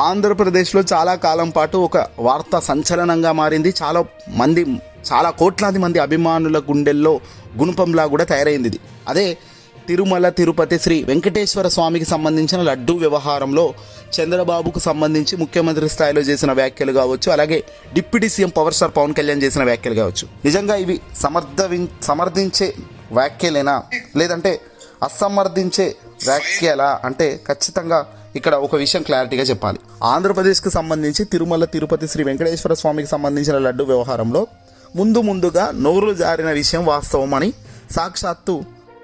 ఆంధ్రప్రదేశ్లో చాలా కాలం పాటు ఒక వార్తా సంచలనంగా మారింది. చాలా కోట్లాది మంది అభిమానుల గుండెల్లో గుణపంలా కూడా తయారైంది ఇది. అదే తిరుమల తిరుపతి శ్రీ వెంకటేశ్వర స్వామికి సంబంధించిన లడ్డూ వ్యవహారంలో చంద్రబాబుకు సంబంధించి ముఖ్యమంత్రి స్థాయిలో చేసిన వ్యాఖ్యలు కావచ్చు, అలాగే deputy CM power star Pawan Kalyan చేసిన వ్యాఖ్యలు కావచ్చు. నిజంగా ఇవి సమర్థించే వ్యాఖ్యలేనా లేదంటే అసమర్థించే వ్యాఖ్యలా అంటే ఖచ్చితంగా ఇక్కడ ఒక విషయం క్లారిటీగా చెప్పాలి. ఆంధ్రప్రదేశ్కి సంబంధించి తిరుమల తిరుపతి శ్రీ వెంకటేశ్వర స్వామికి సంబంధించిన లడ్డు వ్యవహారంలో ముందుగా నోరు జారిన విషయం వాస్తవం అని సాక్షాత్తు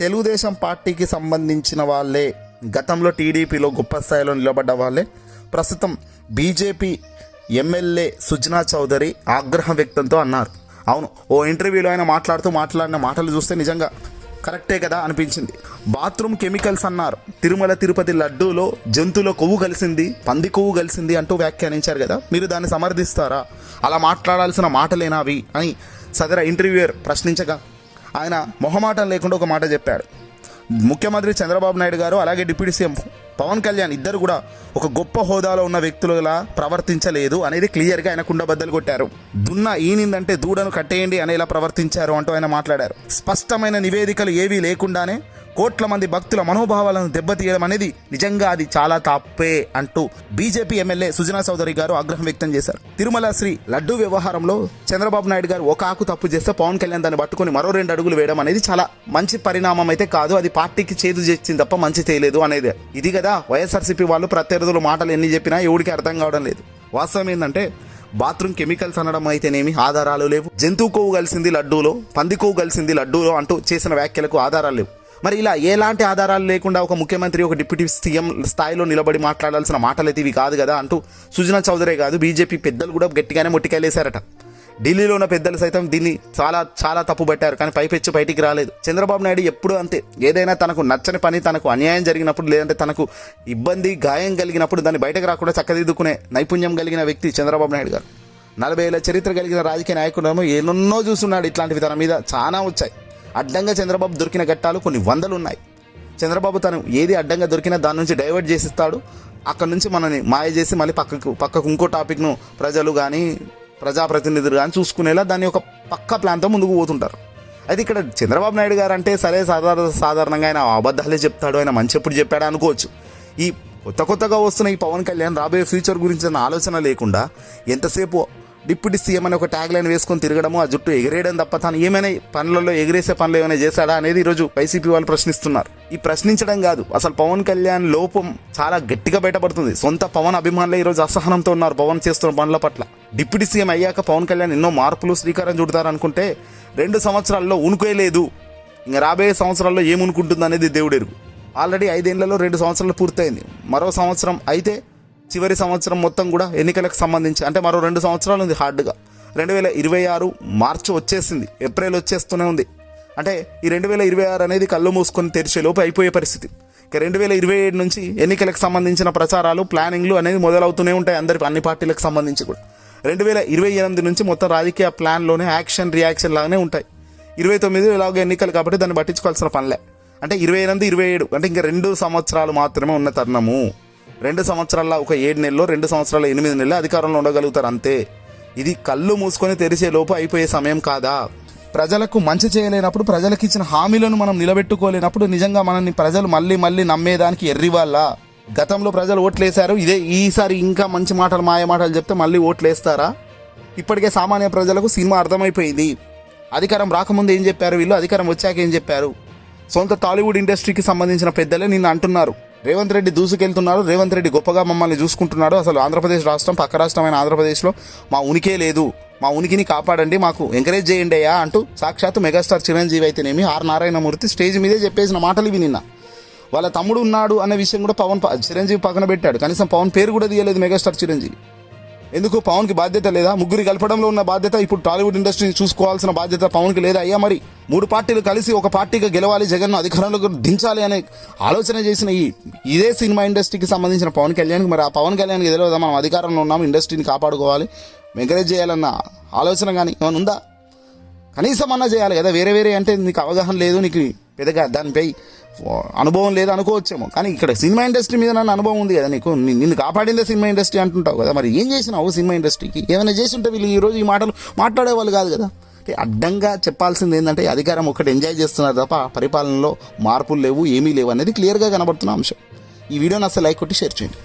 తెలుగుదేశం పార్టీకి సంబంధించిన వాళ్ళే, గతంలో టీడీపీలో గొప్ప స్థాయిలో నిలబడ్డ వాళ్ళే ప్రస్తుతం బీజేపీ ఎమ్మెల్యే సుజనా చౌదరి ఆగ్రహం వ్యక్తంతో అన్నారు. అవును, ఓ ఇంటర్వ్యూలో ఆయన మాట్లాడిన మాటలు చూస్తే నిజంగా కరెక్టే కదా అనిపించింది. బాత్రూమ్ కెమికల్స్ అన్నారు, తిరుమల తిరుపతి లడ్డూలో జంతువుల కొవ్వు కలిసింది, పంది కొవ్వు కలిసింది అంటూ వ్యాఖ్యానించారు కదా, మీరు దాన్ని సమర్థిస్తారా? అలా మాట్లాడాల్సిన మాటలేనా అవి అని సదర ఇంటర్వ్యూయర్ ప్రశ్నించగా ఆయన మొహమాటం లేకుండా ఒక మాట చెప్పాడు. ముఖ్యమంత్రి చంద్రబాబు నాయుడు గారు అలాగే డిప్యూటీ సీఎం పవన్ కళ్యాణ్ ఇద్దరు కూడా ఒక గొప్ప హోదాలో ఉన్న వ్యక్తులలా ప్రవర్తించలేదు అనేది క్లియర్గా ఆయన కుండబద్దలు కొట్టారు. దున్న ఈనిందంటే దూడను కట్టేయండి అనేలా ప్రవర్తించారు అంటూ ఆయన మాట్లాడారు. స్పష్టమైన నివేదికలు ఏవీ లేకుండానే కోట్ల మంది భక్తుల మనోభావాలను దెబ్బతీయడం అనేది నిజంగా అది చాలా తప్పే అంటూ బీజేపీ ఎమ్మెల్యే సుజనా చౌదరి గారు ఆగ్రహం వ్యక్తం చేశారు. తిరుమల శ్రీ లడ్డూ వ్యవహారంలో చంద్రబాబు నాయుడు గారు ఒక ఆకు తప్పు చేస్తే పవన్ కళ్యాణ్ దాన్ని పట్టుకొని మరో 2 అడుగులు వేయడం అనేది చాలా మంచి పరిణామం అయితే కాదు. అది పార్టీకి చేదు చేసింది తప్ప మంచి చేయలేదు అనేది ఇది కదా. వైఎస్ఆర్సీపీ వాళ్ళు ప్రత్యర్థుల మాటలు ఎన్ని చెప్పినా ఎవరికి అర్థం కావడం లేదు. వాస్తవం ఏంటంటే బాత్రూమ్ కెమికల్స్ అనడం అయితేనేమి ఆధారాలు లేవు, జంతువు కొవ్వు కలిసింది లడ్డూలో, పంది కొవ్వు కలిసింది లడ్డూలో అంటూ చేసిన వ్యాఖ్యలకు ఆధారాలు లేవు. మరి ఇలా ఎలాంటి ఆధారాలు లేకుండా ఒక ముఖ్యమంత్రి ఒక డిప్యూటీ సీఎం స్థాయిలో నిలబడి మాట్లాడాల్సిన మాటలు అయితే ఇవి కాదు కదా అంటూ సుజనా చౌదరే కాదు బీజేపీ పెద్దలు కూడా గట్టిగానే మొట్టికాయలేశారట. ఢిల్లీలో ఉన్న పెద్దలు సైతం దీన్ని చాలా తప్పు పట్టారు, కానీ పైపెచ్చు బయటికి రాలేదు. చంద్రబాబు నాయుడు ఎప్పుడూ అంతే, ఏదైనా తనకు నచ్చని పని, తనకు అన్యాయం జరిగినప్పుడు లేదంటే తనకు ఇబ్బంది గాయం కలిగినప్పుడు దాన్ని బయటకు రాకుండా చక్కదిద్దుకునే నైపుణ్యం కలిగిన వ్యక్తి చంద్రబాబు నాయుడు గారు. 40 ఏళ్ల చరిత్ర కలిగిన రాజకీయ నాయకుడు ఎన్నెన్నో చూస్తున్నాడు. ఇట్లాంటివి తన మీద చాలా వచ్చాయి. అడ్డంగా చంద్రబాబు దొరికిన ఘట్టాలు కొన్ని 100 ఉన్నాయి. చంద్రబాబు తను ఏది అడ్డంగా దొరికినా దాని నుంచి డైవర్ట్ చేసిస్తాడు. అక్కడ నుంచి మనని మాయ చేసి మళ్ళీ పక్కకు ఇంకో టాపిక్ను ప్రజలు కానీ ప్రజాప్రతినిధులు కానీ చూసుకునేలా దాన్ని ఒక పక్క ప్లాన్తో ముందుకు పోతుంటారు. అయితే ఇక్కడ చంద్రబాబు నాయుడు గారు అంటే సరే సాధారణంగా ఆయన అబద్ధాలే చెప్తాడు, ఆయన మంచి ఎప్పుడు చెప్పాడు అనుకోవచ్చు. ఈ కొత్తగా వస్తున్న ఈ పవన్ కళ్యాణ్ రాబోయే ఫ్యూచర్ గురించి ఆలోచన లేకుండా ఎంతసేపు డిప్యూటీ సీఎం అని ఒక ట్యాగ్ లైన్ వేసుకొని తిరగడము, ఆ జుట్టు ఎగిరేయడం తప్ప తాను ఏమైనా పనులలో ఎగిరేసే పనులు ఏమైనా చేశాడా అనేది ఈరోజు వైసీపీ వాళ్ళు ప్రశ్నిస్తున్నారు. ఈ ప్రశ్నించడం కాదు, అసలు పవన్ కళ్యాణ్ లోపం చాలా గట్టిగా బయటపడుతుంది. సొంత పవన్ అభిమానులే ఈరోజు అసహనంతో ఉన్నారు పవన్ చేస్తున్న పనుల పట్ల. డిప్యూటీ సీఎం అయ్యాక పవన్ కళ్యాణ్ ఎన్నో మార్పులు శ్రీకారం చుడతారనుకుంటే 2 సంవత్సరాల్లో ఉనుకే లేదు. ఇంకా రాబోయే సంవత్సరాల్లో ఏమునుకుంటుంది అనేది దేవుడెరుగు. ఆల్రెడీ 5 ఏళ్లలో 2 సంవత్సరాలు పూర్తయింది. మరో సంవత్సరం అయితే చివరి సంవత్సరం మొత్తం కూడా ఎన్నికలకు సంబంధించి అంటే మరో 2 సంవత్సరాలు ఉంది హార్డ్గా. 2026 మార్చి వచ్చేసింది, ఏప్రిల్ వచ్చేస్తూనే ఉంది. అంటే ఈ 2026 అనేది కళ్ళు మూసుకొని తెరిచేలోపు అయిపోయే పరిస్థితి. ఇక 2027 నుంచి ఎన్నికలకు సంబంధించిన ప్రచారాలు ప్లానింగ్లు అనేది మొదలవుతూనే ఉంటాయి అన్ని పార్టీలకు సంబంధించి కూడా. 2028 నుంచి మొత్తం రాజకీయ ప్లాన్లోనే యాక్షన్ రియాక్షన్ లాగానే ఉంటాయి. 29 ఇలాగ ఎన్నికలు కాబట్టి దాన్ని పట్టించుకోవాల్సిన పనిలే. అంటే 28, 27 అంటే ఇంకా 2 సంవత్సరాలు మాత్రమే ఉన్న తరుణము. 2 సంవత్సరాల ఒక 7 నెలల్లో 2 సంవత్సరాల 8 నెలలు అధికారంలో ఉండగలుగుతారు అంతే. ఇది కళ్ళు మూసుకొని తెరిచే లోపు అయిపోయే సమయం కాదా? ప్రజలకు మంచి చేయలేనప్పుడు, ప్రజలకు ఇచ్చిన హామీలను మనం నిలబెట్టుకోలేనప్పుడు నిజంగా మనల్ని ప్రజలు మళ్ళీ నమ్మేదానికి ఎర్రివాళ్ళ. గతంలో ప్రజలు ఓట్లేశారు, ఈసారి ఇంకా మంచి మాటలు మాయ మాటలు చెప్తే మళ్ళీ ఓట్లేస్తారా? ఇప్పటికే సామాన్య ప్రజలకు సినిమా అర్థమైపోయింది. అధికారం రాకముందు ఏం చెప్పారు వీళ్ళు, అధికారం వచ్చాక ఏం చెప్పారు. సొంత టాలీవుడ్ ఇండస్ట్రీకి సంబంధించిన పెద్దలే నిన్ను అంటున్నారు, రేవంత్ రెడ్డి దూసుకెళ్తున్నారు, రేవంత్ రెడ్డి గొప్పగా మమ్మల్ని చూసుకుంటున్నాడు, అసలు ఆంధ్రప్రదేశ్ రాష్ట్రం పక్క రాష్ట్రమైన ఆంధ్రప్రదేశ్లో మా ఉనికే లేదు, మా ఉనికిని కాపాడండి, మాకు ఎంకరేజ్ చేయండి అయ్యా అంటూ సాక్షాత్తు మెగాస్టార్ చిరంజీవి అయితేనేమి ఆర్ నారాయణమూర్తి స్టేజ్ మీదే చెప్పేసిన మాటలు ఇవి. నిన్న వాళ్ళ తమ్ముడు ఉన్నాడు అనే విషయం కూడా చిరంజీవి పక్కన పెట్టాడు. కనీసం పవన్ పేరు కూడా తీయలేదు మెగాస్టార్ చిరంజీవి. ఎందుకు? పవన్కి బాధ్యత లేదా? ముగ్గురు కలపడంలో ఉన్న బాధ్యత, ఇప్పుడు టాలీవుడ్ ఇండస్ట్రీని చూసుకోవాల్సిన బాధ్యత పవన్కి లేదా అయ్యా? మరి 3 పార్టీలు కలిసి ఒక పార్టీగా గెలవాలి, జగన్ను అధికారంలోకి దించాలి అనే ఆలోచన చేసిన ఇదే సినిమా ఇండస్ట్రీకి సంబంధించిన పవన్ కళ్యాణ్కి, మరి ఆ పవన్ కళ్యాణ్కి తెలియదా మనం అధికారంలో ఉన్నాము, ఇండస్ట్రీని కాపాడుకోవాలి, ఎంకరేజ్ చేయాలన్న ఆలోచన కానీ ఏమైనా ఉందా? కనీసం అన్నా చేయాలి కదా. వేరే వేరే అంటే నీకు అవగాహన లేదు, నీకు పెద్దగా దానిపై అనుభవం లేదు అనుకోవచ్చేమో, కానీ ఇక్కడ సినిమా ఇండస్ట్రీ మీద నన్ను అనుభవం ఉంది కదా నీకు. నిన్ను కాపాడిందే సినిమా ఇండస్ట్రీ అంటుంటావు కదా, మరి ఏం చేసినావు సినిమా ఇండస్ట్రీకి? ఏమైనా చేసి ఉంటే వీళ్ళు ఈరోజు ఈ మాటలు మాట్లాడేవాళ్ళు కాదు కదా. అంటే అడ్డంగా చెప్పాల్సింది ఏంటంటే అధికారం ఒకటి ఎంజాయ్ చేస్తున్నారు తప్ప పరిపాలనలో మార్పులు లేవు, ఏమీ లేవు అనేది క్లియర్గా కనబడుతున్న అంశం. ఈ వీడియోని అసలు లైక్ కొట్టి షేర్ చేయండి.